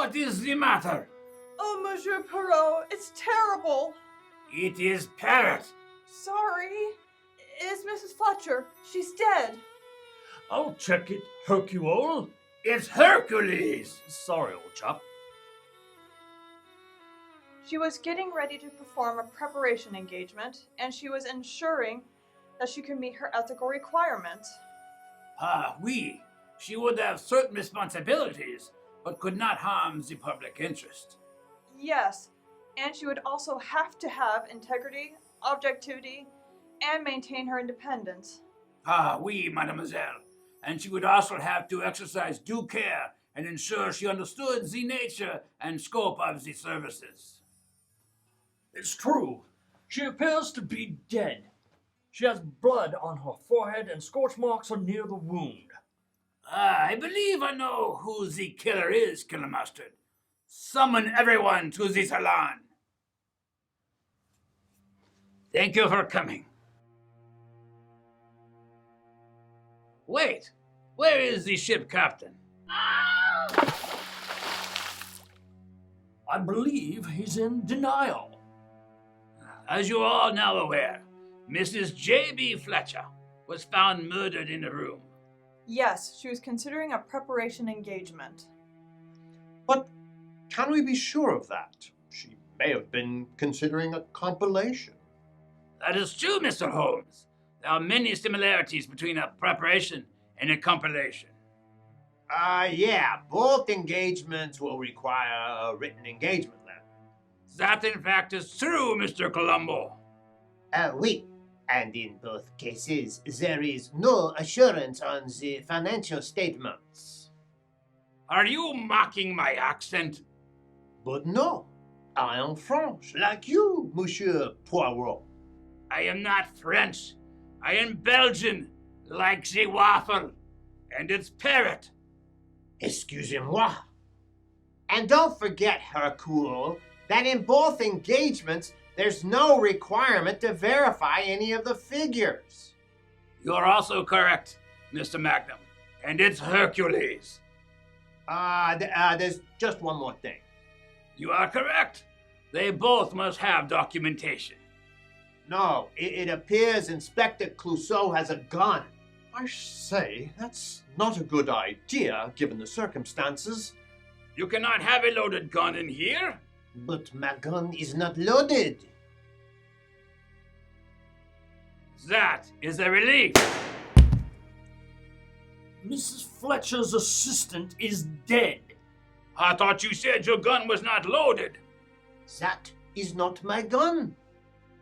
What is the matter? Oh, Monsieur Perrault, it's terrible. It is Parrot. Sorry. It's Mrs. Fletcher. She's dead. I'll check it, Hercule. It's Hercules. Sorry, old chap. She was getting ready to perform a preparation engagement, and she was ensuring that she could meet her ethical requirements. Ah, oui. She would have certain responsibilities, but could not harm the public interest. Yes, and she would also have to have integrity, objectivity, and maintain her independence. Ah, oui, mademoiselle. And she would also have to exercise due care and ensure she understood the nature and scope of the services. It's true. She appears to be dead. She has blood on her forehead and scorch marks are near the wound. Ah, I believe I know who the killer is, Killer Mustard. Summon everyone to the salon. Thank you for coming. Wait, where is the ship captain? I believe he's in denial. As you are all now aware, Mrs. J.B. Fletcher was found murdered in a room. Yes, she was considering a preparation engagement. But can we be sure of that? She may have been considering a compilation. That is true, Mr. Holmes. There are many similarities between a preparation and a compilation. Yeah, both engagements will require a written engagement letter. That, in fact, is true, Mr. Colombo. Oui. And in both cases, there is no assurance on the financial statements. Are you mocking my accent? But no, I am French, like you, Monsieur Poirot. I am not French. I am Belgian, like the waffle. And it's Parrot. Excusez-moi. And don't forget, Hercule, that in both engagements, there's no requirement to verify any of the figures. You're also correct, Mr. Magnum. And it's Hercules. There's just one more thing. You are correct. They both must have documentation. No, it appears Inspector Clouseau has a gun. I say, that's not a good idea, given the circumstances. You cannot have a loaded gun in here. But my gun is not loaded. That is a relief. Mrs. Fletcher's assistant is dead. I thought you said your gun was not loaded. That is not my gun.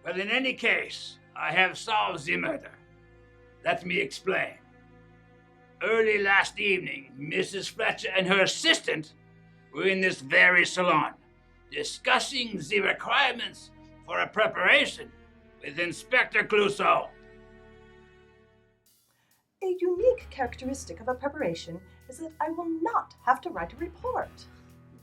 Well, in any case, I have solved the murder. Let me explain. Early last evening, Mrs. Fletcher and her assistant were in this very salon, discussing the requirements for a preparation with Inspector Clouseau. A unique characteristic of a preparation is that I will not have to write a report.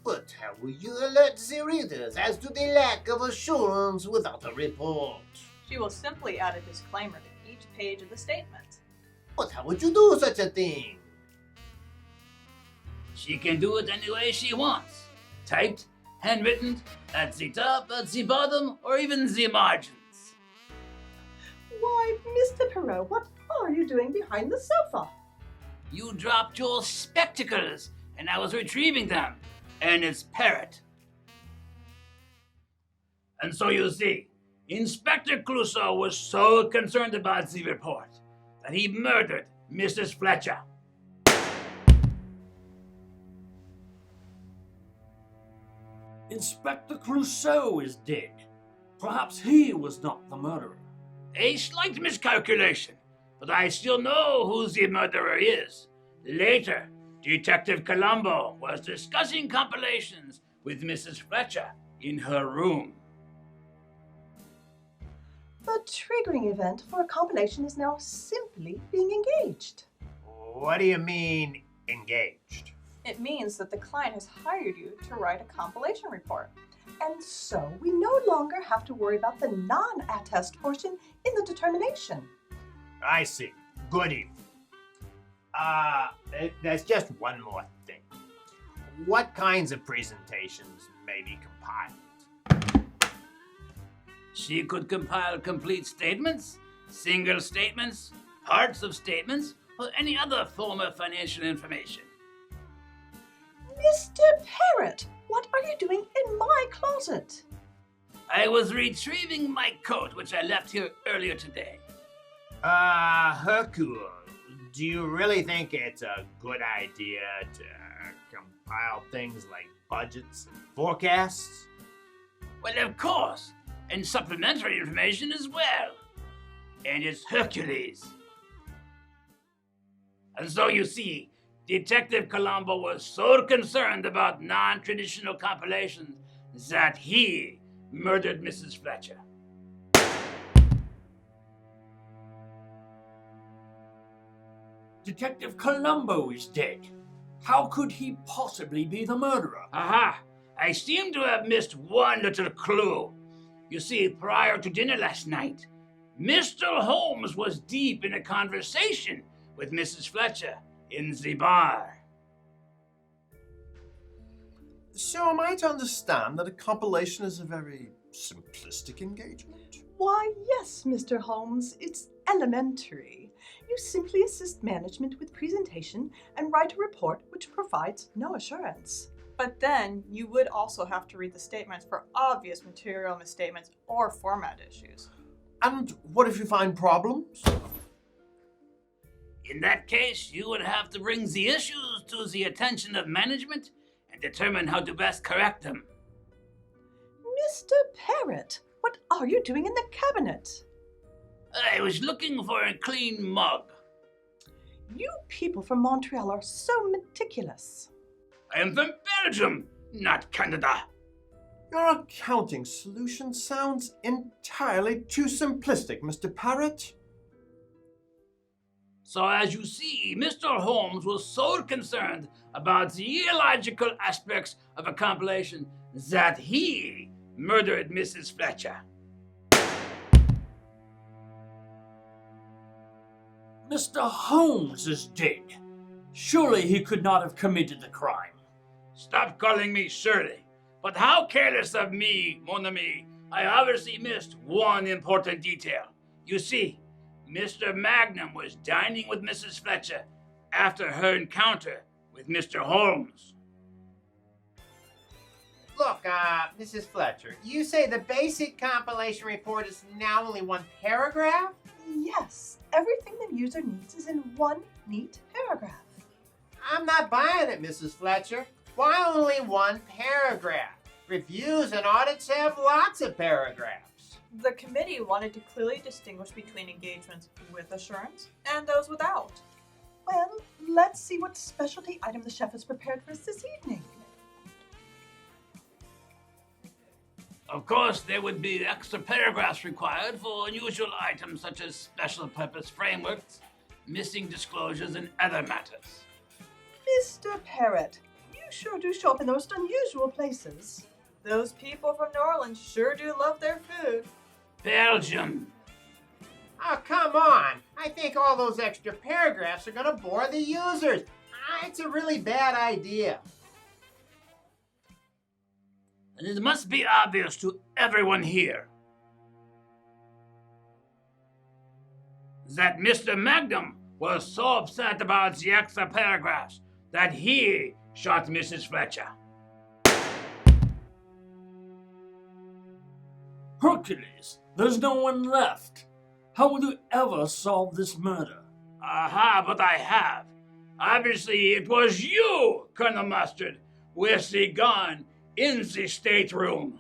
But how will you alert the readers as to the lack of assurance without a report? She will simply add a disclaimer to each page of the statement. But how would you do such a thing? She can do it any way she wants. Typed, handwritten, at the top, at the bottom, or even the margins. Why, Mr. Perrault, what are you doing behind the sofa? You dropped your spectacles, and I was retrieving them. And it's Parrot. And so you see, Inspector Clouseau was so concerned about the report that he murdered Mrs. Fletcher. Inspector Clouseau is dead. Perhaps he was not the murderer. A slight miscalculation, but I still know who the murderer is. Later, Detective Colombo was discussing compilations with Mrs. Fletcher in her room. The triggering event for a compilation is now simply being engaged. What do you mean, engaged? It means that the client has hired you to write a compilation report. And so we no longer have to worry about the non-attest portion in the determination. I see. Good evening. There's just one more thing. what kinds of presentations may be compiled? She could compile complete statements, single statements, parts of statements, or any other form of financial information. Mr. Parrot, what are you doing in my closet? I was retrieving my coat, which I left here earlier today. Hercule, do you really think it's a good idea to compile things like budgets and forecasts? Well, of course, and supplementary information as well. And it's Hercules. And so you see, Detective Colombo was so concerned about non-traditional compilations that he murdered Mrs. Fletcher. Detective Colombo is dead. How could he possibly be the murderer? Aha! I seem to have missed one little clue. You see, prior to dinner last night, Mr. Holmes was deep in a conversation with Mrs. Fletcher in the bar. So am I to understand that a compilation is a very simplistic engagement? Why, yes, Mr. Holmes, it's elementary. You simply assist management with presentation and write a report which provides no assurance. But then you would also have to read the statements for obvious material misstatements or format issues. And what if you find problems? In that case, you would have to bring the issues to the attention of management and determine how to best correct them. Mr. Parrot, what are you doing in the cabinet? I was looking for a clean mug. You people from Montreal are so meticulous. I am from Belgium, not Canada. Your accounting solution sounds entirely too simplistic, Mr. Parrot. So as you see, Mr. Holmes was so concerned about the illogical aspects of a compilation that he murdered Mrs. Fletcher. Mr. Holmes is dead. Surely he could not have committed the crime. Stop calling me Shirley. But how careless of me, mon ami. I obviously missed one important detail. You see, Mr. Magnum was dining with Mrs. Fletcher after her encounter with Mr. Holmes. Look, Mrs. Fletcher, you say the basic compilation report is now only one paragraph? Yes, everything the user needs is in one neat paragraph. I'm not buying it, Mrs. Fletcher. Why only one paragraph? Reviews and audits have lots of paragraphs. The committee wanted to clearly distinguish between engagements with assurance and those without. Well, let's see what specialty item the chef has prepared for us this evening. Of course, there would be extra paragraphs required for unusual items such as special purpose frameworks, missing disclosures, and other matters. Mr. Parrot, you sure do show up in the most unusual places. Those people from New Orleans sure do love their food. Belgium. Oh, come on. I think all those extra paragraphs are going to bore the users. It's a really bad idea. And it must be obvious to everyone here that Mr. Magnum was so upset about the extra paragraphs that he shot Mrs. Fletcher. Hercules, there's no one left. How will you ever solve this murder? Aha, but I have. Obviously, it was you, Colonel Mustard, with the gun in the stateroom.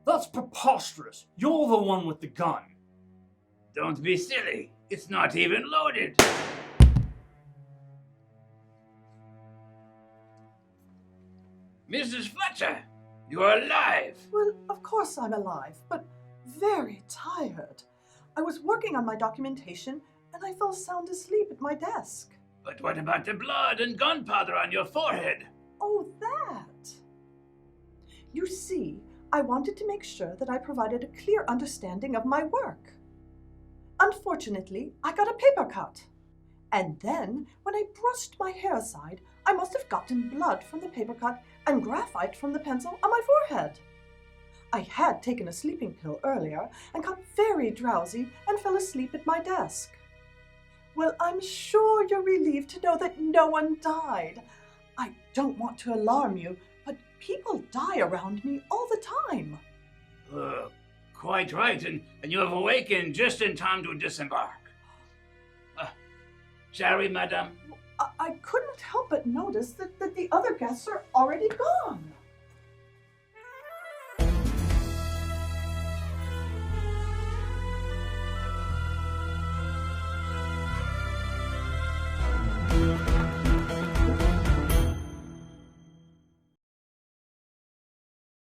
That's preposterous. You're the one with the gun. Don't be silly. It's not even loaded. Mrs. Fletcher, you're alive. Well, of course I'm alive, but very tired. I was working on my documentation and I fell sound asleep at my desk. But what about the blood and gunpowder on your forehead? Oh, that! You see, I wanted to make sure that I provided a clear understanding of my work. Unfortunately, I got a paper cut. And then, when I brushed my hair aside, I must have gotten blood from the paper cut and graphite from the pencil on my forehead. I had taken a sleeping pill earlier and got very drowsy and fell asleep at my desk. Well, I'm sure you're relieved to know that no one died. I don't want to alarm you, but people die around me all the time. Quite right, and you have awakened just in time to disembark. Shall we, madame? I couldn't help but notice that the other guests are already gone.